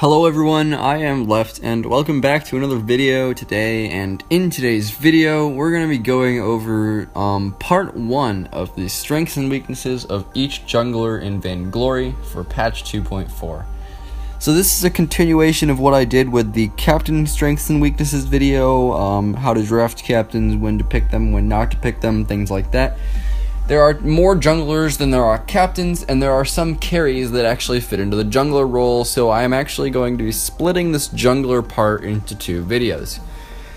Hello everyone, I am Left and welcome back to another video today, and in today's video we're going to be going over part 1 of the strengths and weaknesses of each jungler in Vainglory for patch 2.4. So this is a continuation of what I did with the captain strengths and weaknesses video, how to draft captains, when to pick them, when not to pick them, things like that. There are more junglers than there are captains, and there are some carries that actually fit into the jungler role, so I am actually going to be splitting this jungler part into 2 videos.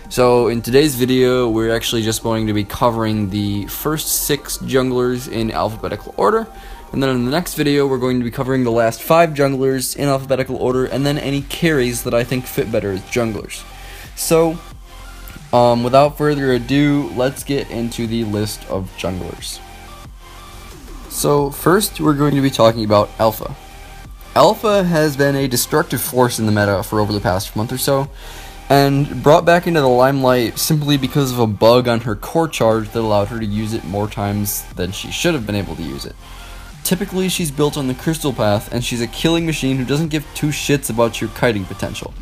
So in today's video, we're actually just going to be covering the first 6 junglers in alphabetical order, and then in the next video, we're going to be covering the last 5 junglers in alphabetical order, and then any carries that I think fit better as junglers. So, without further ado, let's get into the list of junglers. So first, we're going to be talking about Alpha. Alpha has been a destructive force in the meta for over the past month or so, and brought back into the limelight simply because of a bug on her core charge that allowed her to use it more times than she should have been able to use it. Typically, she's built on the crystal path, and she's a killing machine who doesn't give 2 shits about your kiting potential.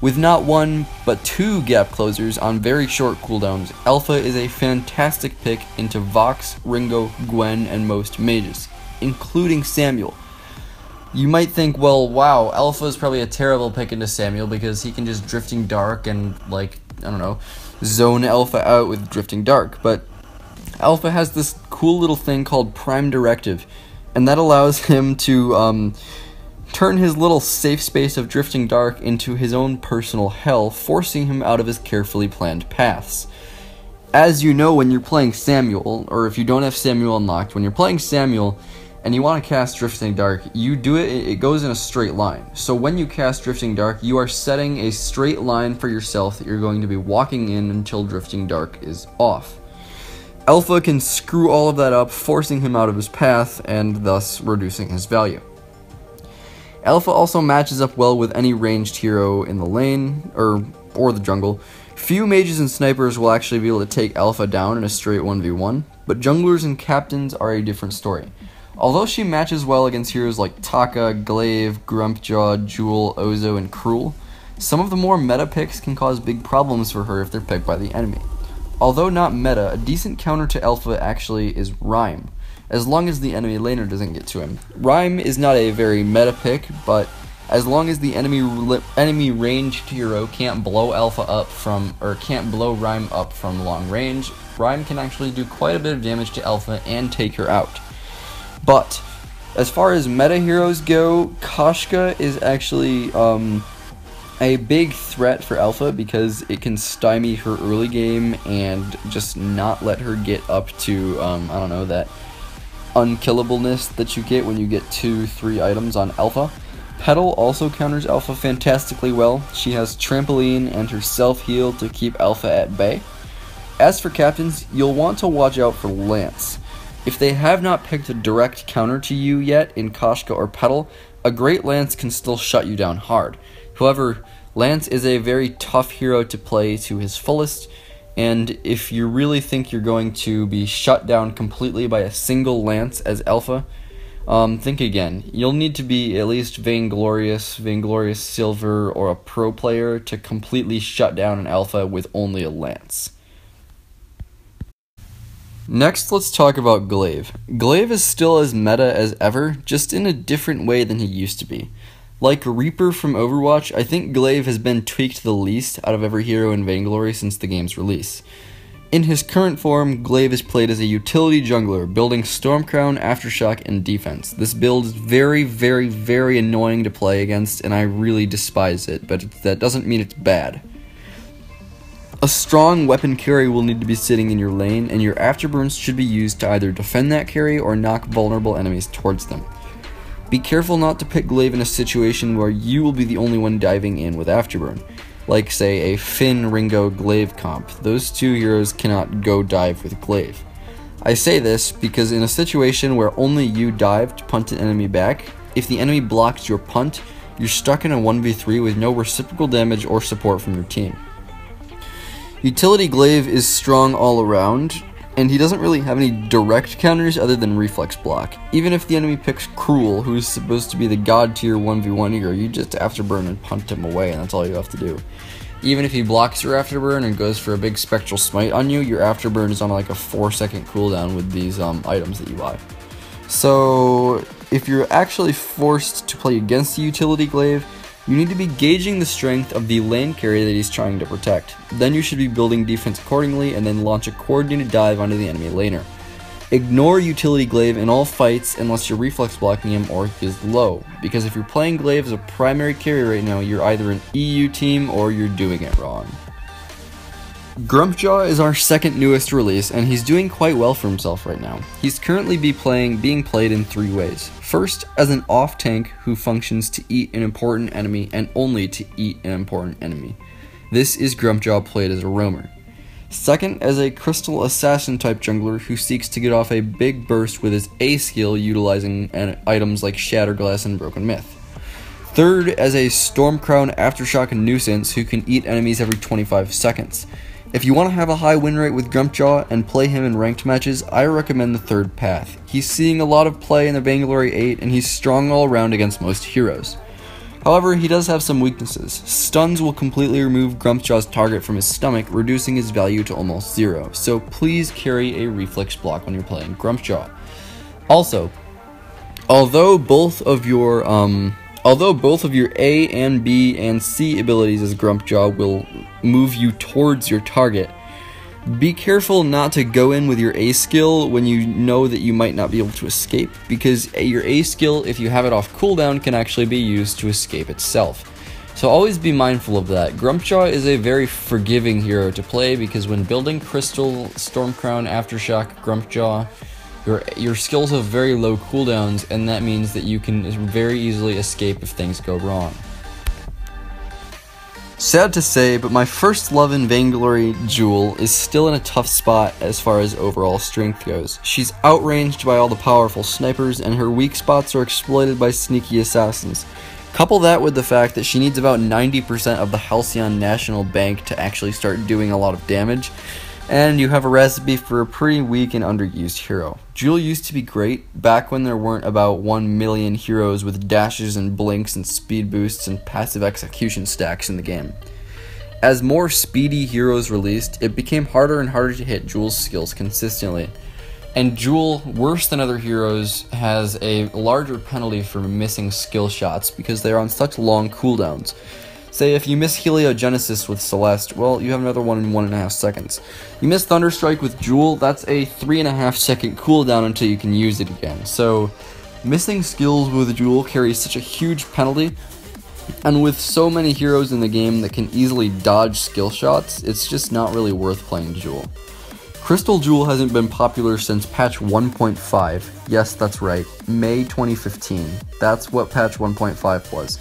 With not 1, but 2 gap closers on very short cooldowns, Alpha is a fantastic pick into Vox, Ringo, Gwen, and most mages, including Samuel. You might think, well, wow, Alpha is probably a terrible pick into Samuel because he can just Drifting Dark and, like, I don't know, zone Alpha out with Drifting Dark, but Alpha has this cool little thing called Prime Directive, and that allows him to, turn his little safe space of Drifting Dark into his own personal hell, forcing him out of his carefully planned paths. As you know, when you're playing Samuel, or if you don't have Samuel unlocked, when you're playing Samuel and you want to cast Drifting Dark, you do it goes in a straight line. So when you cast Drifting Dark, you are setting a straight line for yourself that you're going to be walking in until Drifting Dark is off. Alpha can screw all of that up, forcing him out of his path, and thus reducing his value. Alpha also matches up well with any ranged hero in the lane, or the jungle. Few mages and snipers will actually be able to take Alpha down in a straight 1v1, but junglers and captains are a different story. Although she matches well against heroes like Taka, Glaive, Grump Ja, Jewel, Ozo, and Cruel, some of the more meta picks can cause big problems for her if they're picked by the enemy. Although not meta, a decent counter to Alpha actually is Rhyme, as long as the enemy laner doesn't get to him. Rhyme is not a very meta pick, but as long as the enemy ranged hero can't blow Alpha up can't blow Rhyme up from long range, Rhyme can actually do quite a bit of damage to Alpha and take her out. But as far as meta heroes go, Koshka is actually a big threat for Alpha because it can stymie her early game and just not let her get up to I don't know, that unkillableness that you get when you get 2-3 items on Alpha. Petal also counters Alpha fantastically well. She has Trampoline and her self-heal to keep Alpha at bay. As for captains, you'll want to watch out for Lance. If they have not picked a direct counter to you yet in Koshka or Petal, a great Lance can still shut you down hard. However, Lance is a very tough hero to play to his fullest, and if you really think you're going to be shut down completely by a single Lance as Alpha, think again. You'll need to be at least Vainglorious Silver, or a pro player to completely shut down an Alpha with only a Lance. Next, let's talk about Glaive. Glaive is still as meta as ever, just in a different way than he used to be. Like Reaper from Overwatch, I think Glaive has been tweaked the least out of every hero in Vainglory since the game's release. In his current form, Glaive is played as a utility jungler, building Stormcrown, Aftershock, and defense. This build is very, very, very annoying to play against, and I really despise it, but that doesn't mean it's bad. A strong weapon carry will need to be sitting in your lane, and your afterburns should be used to either defend that carry or knock vulnerable enemies towards them. Be careful not to pick Glaive in a situation where you will be the only one diving in with Afterburn, like say a Finn, Ringo, Glaive comp. Those 2 heroes cannot go dive with Glaive. I say this because in a situation where only you dive to punt an enemy back, if the enemy blocks your punt, you're stuck in a 1v3 with no reciprocal damage or support from your team. Utility Glaive is strong all around, and he doesn't really have any direct counters other than reflex block. Even if the enemy picks Cruel, who's supposed to be the god tier 1v1 hero, you just afterburn and punt him away, and that's all you have to do. Even if he blocks your afterburn and goes for a big spectral smite on you, your afterburn is on like a 4-second cooldown with these items that you buy. So if you're actually forced to play against the utility Glaive, you need to be gauging the strength of the lane carry that he's trying to protect. Then you should be building defense accordingly and then launch a coordinated dive onto the enemy laner. Ignore utility Glaive in all fights unless you're reflex blocking him or he is low, because if you're playing Glaive as a primary carry right now, you're either an EU team or you're doing it wrong. Grump Ja is our second newest release, and he's doing quite well for himself right now. He's currently being played in 3 ways. First, as an off tank who functions to eat an important enemy and only to eat an important enemy. This is Grump Ja played as a roamer. Second, as a crystal assassin type jungler who seeks to get off a big burst with his A skill utilizing items like Shatterglass and Broken Myth. Third, as a Stormcrown Aftershock nuisance who can eat enemies every 25 seconds. If you want to have a high win rate with Grump Ja and play him in ranked matches, I recommend the third path. He's seeing a lot of play in the Vainglory 8 and he's strong all around against most heroes. However, he does have some weaknesses. Stuns will completely remove Grump Ja's target from his stomach, reducing his value to almost 0, so please carry a reflex block when you're playing Grump Ja. Also, although both of your A and B and C abilities as Grump Ja will move you towards your target, be careful not to go in with your A skill when you know that you might not be able to escape, because your A skill, if you have it off cooldown, can actually be used to escape itself. So always be mindful of that. Grump Ja is a very forgiving hero to play because when building Crystal, Stormcrown, Aftershock, Grump Ja, your skills have very low cooldowns, and that means that you can very easily escape if things go wrong. Sad to say, but my first love in Vainglory, Jewel, is still in a tough spot as far as overall strength goes. She's outranged by all the powerful snipers, and her weak spots are exploited by sneaky assassins. Couple that with the fact that she needs about 90% of the Halcyon National Bank to actually start doing a lot of damage, and you have a recipe for a pretty weak and underused hero. Jewel used to be great back when there weren't about 1 million heroes with dashes and blinks and speed boosts and passive execution stacks in the game. As more speedy heroes released, it became harder and harder to hit Jewel's skills consistently. And Jewel, worse than other heroes, has a larger penalty for missing skill shots because they are on such long cooldowns. Say if you miss Heliogenesis with Celeste, well, you have another one in 1.5 seconds. You miss Thunderstrike with Jewel, that's a 3.5 second cooldown until you can use it again. So, missing skills with Jewel carries such a huge penalty, and with so many heroes in the game that can easily dodge skill shots, it's just not really worth playing Jewel. Crystal Jewel hasn't been popular since patch 1.5. Yes, that's right, May 2015. That's what patch 1.5 was.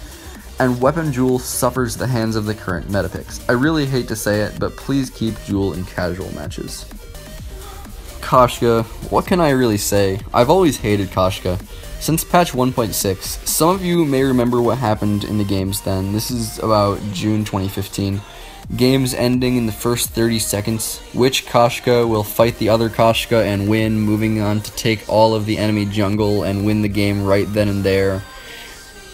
And Weapon Jewel suffers the hands of the current meta picks. I really hate to say it, but please keep Jewel in casual matches. Koshka, what can I really say? I've always hated Koshka. Since patch 1.6, some of you may remember what happened in the games then. This is about June 2015. Games ending in the first 30 seconds, which Koshka will fight the other Koshka and win, moving on to take all of the enemy jungle and win the game right then and there.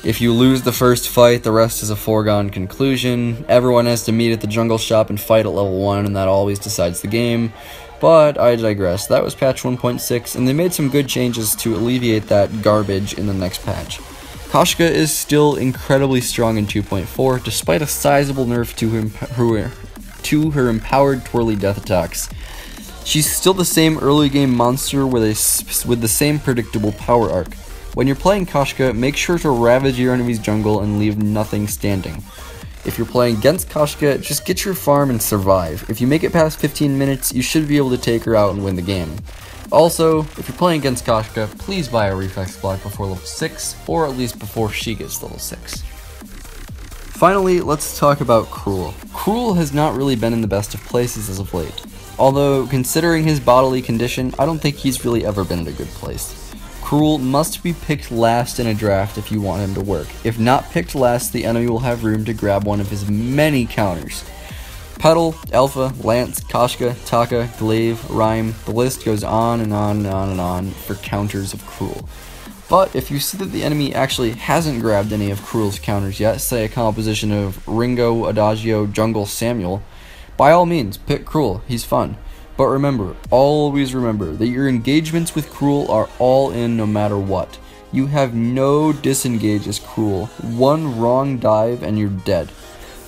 If you lose the first fight, the rest is a foregone conclusion. Everyone has to meet at the jungle shop and fight at level 1, and that always decides the game. But I digress. That was patch 1.6, and they made some good changes to alleviate that garbage in the next patch. Koshka is still incredibly strong in 2.4, despite a sizable nerf to her empowered twirly death attacks. She's still the same early game monster with the same predictable power arc. When you're playing Koshka, make sure to ravage your enemy's jungle and leave nothing standing. If you're playing against Koshka, just get your farm and survive. If you make it past 15 minutes, you should be able to take her out and win the game. Also, if you're playing against Koshka, please buy a reflex block before level 6, or at least before she gets level 6. Finally, let's talk about Cruel. Cruel has not really been in the best of places as of late. Although, considering his bodily condition, I don't think he's really ever been in a good place. Cruel must be picked last in a draft if you want him to work. If not picked last, the enemy will have room to grab one of his many counters. Petal, Alpha, Lance, Koshka, Taka, Glaive, Rhyme, the list goes on and on and on and on for counters of Cruel. But if you see that the enemy actually hasn't grabbed any of Cruel's counters yet, say a composition of Ringo, Adagio, Jungle, Samuel, by all means, pick Cruel, he's fun. But remember, always remember, that your engagements with Cruel are all in no matter what. You have no disengage as Cruel. One wrong dive and you're dead.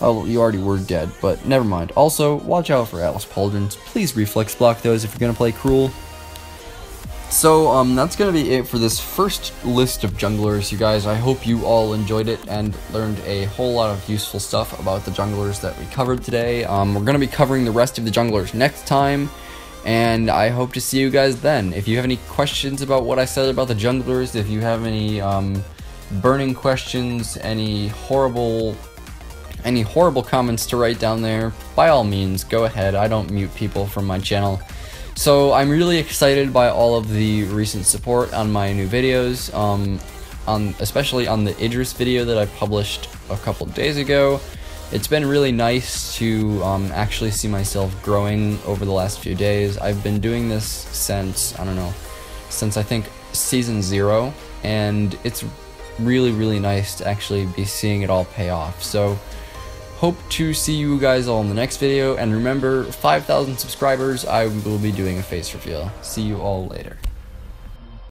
Oh, you already were dead, but never mind. Also, watch out for Alice Pauldrons. Please reflex block those if you're going to play Cruel. So, that's going to be it for this first list of junglers, you guys. I hope you all enjoyed it and learned a whole lot of useful stuff about the junglers that we covered today. We're going to be covering the rest of the junglers next time, and I hope to see you guys then. If you have any questions about what I said about the junglers, if you have any burning questions, any horrible comments to write down there, by all means, go ahead. I don't mute people from my channel. So I'm really excited by all of the recent support on my new videos, especially on the Idris video that I published a couple days ago. It's been really nice to actually see myself growing over the last few days. I've been doing this since, since I think season 0, and it's really nice to actually be seeing it all pay off. So hope to see you guys all in the next video, and remember, 5,000 subscribers, I will be doing a face reveal. See you all later.